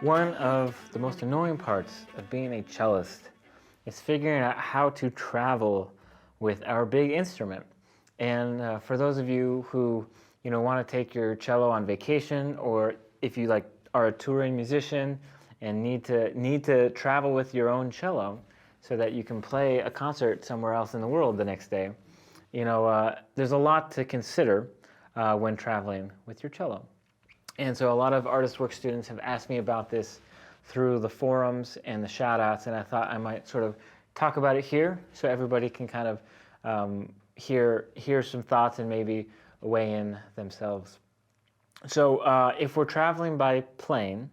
One of the most annoying parts of being a cellist is figuring out how to travel with our big instrument. And for those of you who want to take your cello on vacation, or if you are a touring musician and need to travel with your own cello so that you can play a concert somewhere else in the world the next day, there's a lot to consider when traveling with your cello. And so a lot of ArtistWorks students have asked me about this through the forums and the shout-outs, and I thought I might sort of talk about it here so everybody can kind of hear some thoughts and maybe weigh in themselves. So if we're traveling by plane,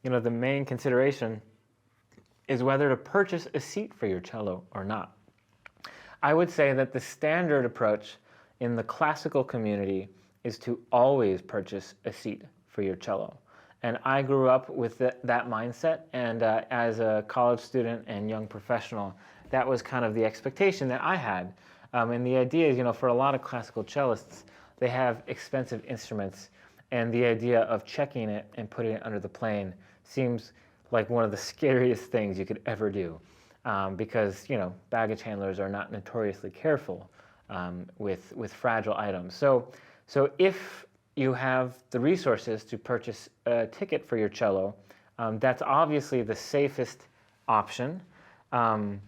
the main consideration is whether to purchase a seat for your cello or not. I would say that the standard approach in the classical community is to always purchase a seat for your cello. And I grew up with that mindset, and as a college student and young professional, that was kind of the expectation that I had. And the idea is, for a lot of classical cellists, they have expensive instruments, and the idea of checking it and putting it under the plane seems like one of the scariest things you could ever do, because baggage handlers are not notoriously careful with fragile items. So if you have the resources to purchase a ticket for your cello, that's obviously the safest option. And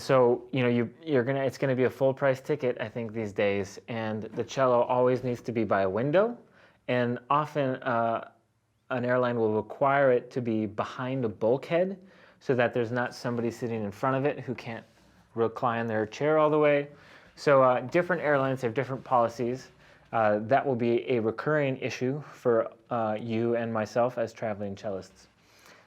so it's gonna be a full price ticket, I think, these days, and the cello always needs to be by a window, and often an airline will require it to be behind a bulkhead so that there's not somebody sitting in front of it who can't recline their chair all the way. So different airlines have different policies. That will be a recurring issue for you and myself as traveling cellists.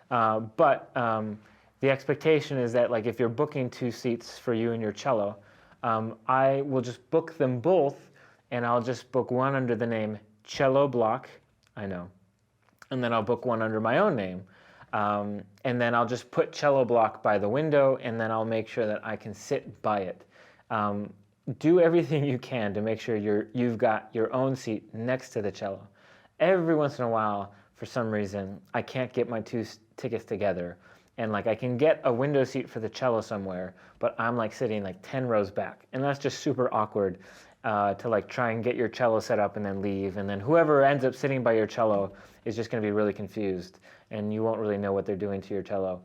But the expectation is that if you're booking 2 seats for you and your cello, I will just book them both, and I'll just book one under the name Cello Block, I know, and then I'll book one under my own name. And then I'll just put Cello Block by the window, and then I'll make sure that I can sit by it. Do everything you can to make sure you've got your own seat next to the cello. Every once in a while, for some reason, I can't get my 2 tickets together, and I can get a window seat for the cello somewhere, but I'm sitting 10 rows back, and that's just super awkward to try and get your cello set up and then leave, and then whoever ends up sitting by your cello is just going to be really confused, and you won't really know what they're doing to your cello.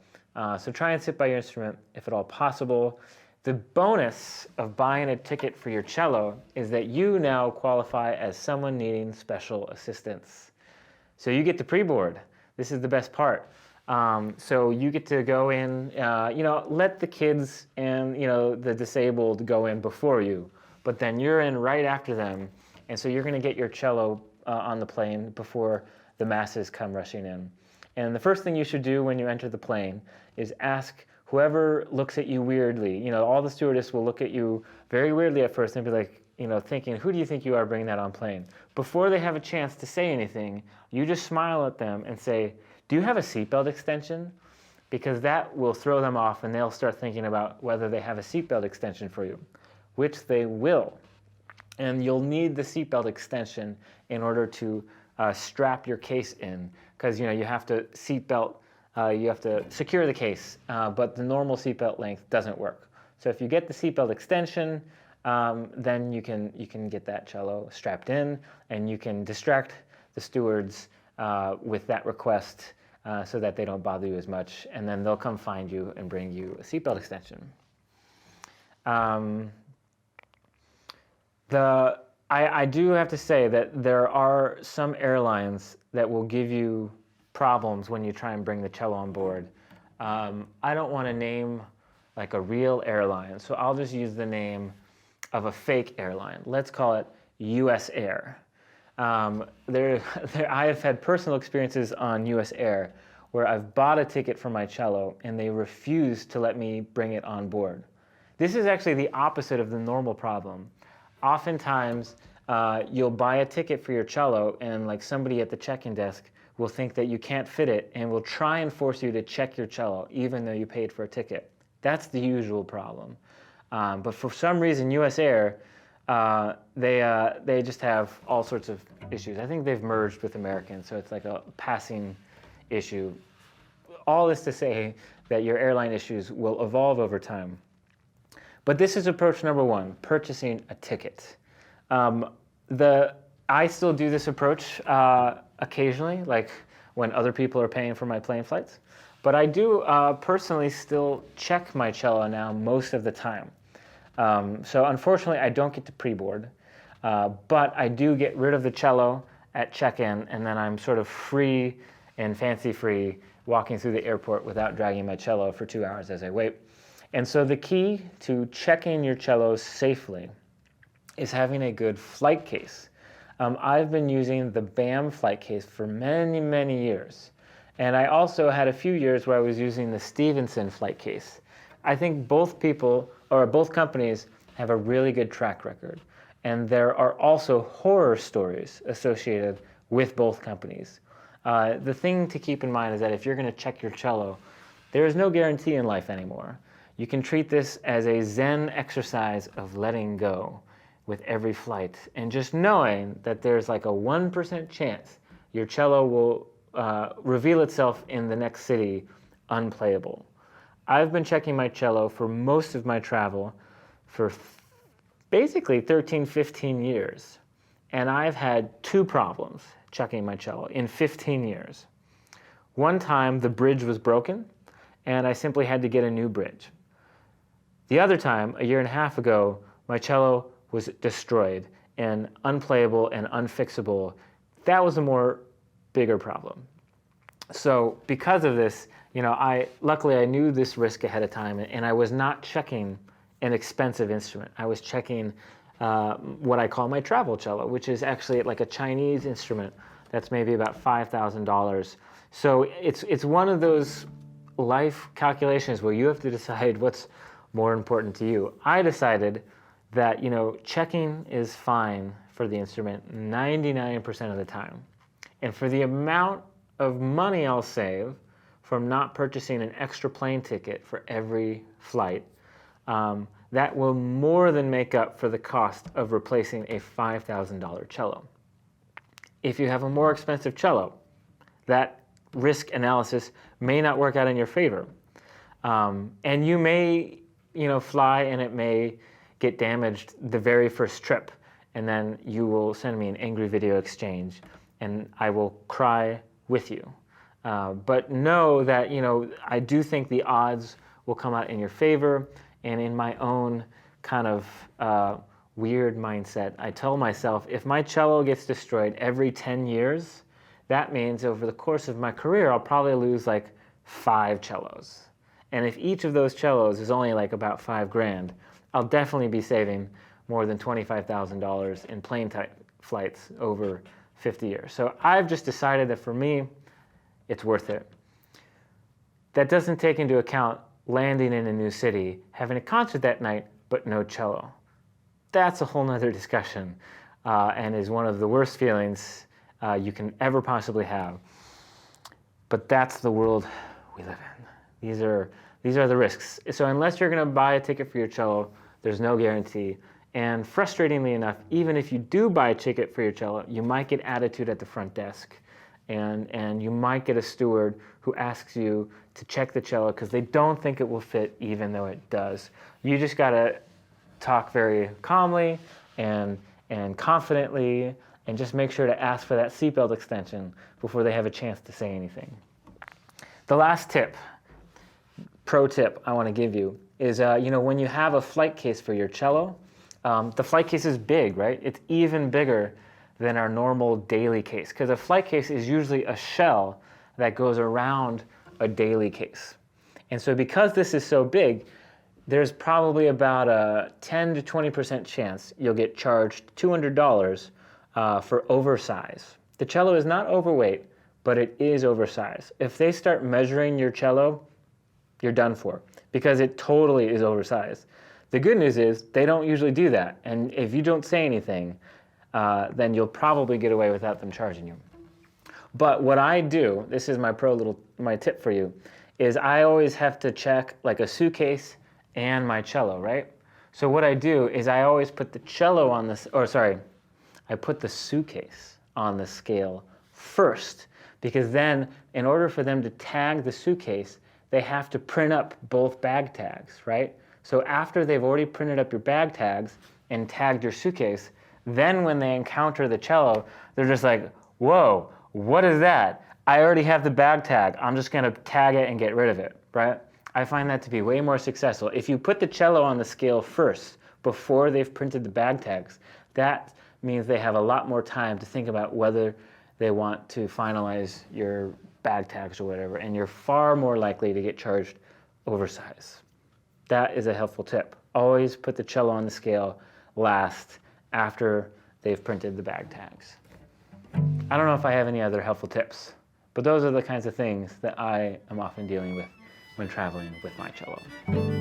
So try and sit by your instrument if at all possible. The bonus of buying a ticket for your cello is that you now qualify as someone needing special assistance. So you get the pre-board. This is the best part. So you get to go in, let the kids and the disabled go in before you, but then you're in right after them, and so you're going to get your cello on the plane before the masses come rushing in. And the first thing you should do when you enter the plane is ask whoever looks at you weirdly. All the stewardess will look at you very weirdly at first and be thinking, who do you think you are bringing that on plane? Before they have a chance to say anything, you just smile at them and say, do you have a seatbelt extension? Because that will throw them off, and they'll start thinking about whether they have a seatbelt extension for you, which they will. And you'll need the seatbelt extension in order to strap your case in, because you have to seatbelt. You have to secure the case, but the normal seatbelt length doesn't work. So if you get the seatbelt extension, then you can get that cello strapped in, and you can distract the stewards with that request so that they don't bother you as much, and then they'll come find you and bring you a seatbelt extension. I do have to say that there are some airlines that will give you problems when you try and bring the cello on board. I don't want to name a real airline, so I'll just use the name of a fake airline. Let's call it US Air. I have had personal experiences on US Air where I've bought a ticket for my cello and they refuse to let me bring it on board. This is actually the opposite of the normal problem. Oftentimes, you'll buy a ticket for your cello, and somebody at the check-in desk will think that you can't fit it and will try and force you to check your cello even though you paid for a ticket. That's the usual problem. But for some reason, US Air they just have all sorts of issues. I think they've merged with American, so it's like a passing issue. All this to say that your airline issues will evolve over time. But this is approach number one, purchasing a ticket. I still do this approach occasionally, like when other people are paying for my plane flights. But I do personally still check my cello now most of the time. So unfortunately, I don't get to pre-board, but I do get rid of the cello at check-in, and then I'm sort of free and fancy-free walking through the airport without dragging my cello for 2 hours as I wait. And so the key to checking your cellos safely is having a good flight case. I've been using the BAM flight case for many, many years. And I also had a few years where I was using the Stevenson flight case. I think both companies have a really good track record. And there are also horror stories associated with both companies. The thing to keep in mind is that if you're going to check your cello, there is no guarantee in life anymore. You can treat this as a Zen exercise of letting go with every flight, and just knowing that there's like a 1% chance your cello will reveal itself in the next city unplayable. I've been checking my cello for most of my travel for basically 13, 15 years. And I've had 2 problems checking my cello in 15 years. One time the bridge was broken and I simply had to get a new bridge. The other time, a year and a half ago, my cello was destroyed and unplayable and unfixable. That was a bigger problem. So because of this, luckily I knew this risk ahead of time, and I was not checking an expensive instrument. I was checking what I call my travel cello, which is actually like a Chinese instrument that's maybe about $5,000. So it's one of those life calculations where you have to decide what's more important to you. I decided that checking is fine for the instrument 99% of the time. And for the amount of money I'll save from not purchasing an extra plane ticket for every flight, that will more than make up for the cost of replacing a $5,000 cello. If you have a more expensive cello, that risk analysis may not work out in your favor. And you may, fly and it may get damaged the very first trip, and then you will send me an angry video exchange and I will cry with you. But know that, I do think the odds will come out in your favor, and in my own kind of weird mindset, I tell myself, if my cello gets destroyed every 10 years, that means over the course of my career, I'll probably lose like 5 cellos. And if each of those cellos is only like about $5,000, I'll definitely be saving more than $25,000 in plane flights over 50 years. So I've just decided that for me, it's worth it. That doesn't take into account landing in a new city, having a concert that night, but no cello. That's a whole nother discussion, and is one of the worst feelings you can ever possibly have. But that's the world we live in. These are the risks. So unless you're going to buy a ticket for your cello, there's no guarantee. And frustratingly enough, even if you do buy a ticket for your cello, you might get attitude at the front desk. And you might get a steward who asks you to check the cello because they don't think it will fit, even though it does. You just got to talk very calmly and confidently, and just make sure to ask for that seatbelt extension before they have a chance to say anything. The last pro tip I want to give you is, when you have a flight case for your cello, the flight case is big, right? It's even bigger than our normal daily case, because a flight case is usually a shell that goes around a daily case. And so because this is so big, there's probably about a 10 to 20% chance you'll get charged $200 for oversize. The cello is not overweight, but it is oversized. If they start measuring your cello, you're done for, because it totally is oversized. The good news is they don't usually do that, and if you don't say anything, then you'll probably get away without them charging you. But what I do, this is my tip for you, is I always have to check like a suitcase and my cello, right? So what I do is I always put the cello on this, or sorry, I put the suitcase on the scale first, because then in order for them to tag the suitcase, they have to print up both bag tags, right? So after they've already printed up your bag tags and tagged your suitcase, then when they encounter the cello, they're just like, whoa, what is that? I already have the bag tag. I'm just gonna tag it and get rid of it, right? I find that to be way more successful. If you put the cello on the scale first, before they've printed the bag tags, that means they have a lot more time to think about whether they want to finalize your bag tags or whatever, and you're far more likely to get charged oversize. That is a helpful tip. Always put the cello on the scale last after they've printed the bag tags. I don't know if I have any other helpful tips, but those are the kinds of things that I am often dealing with when traveling with my cello.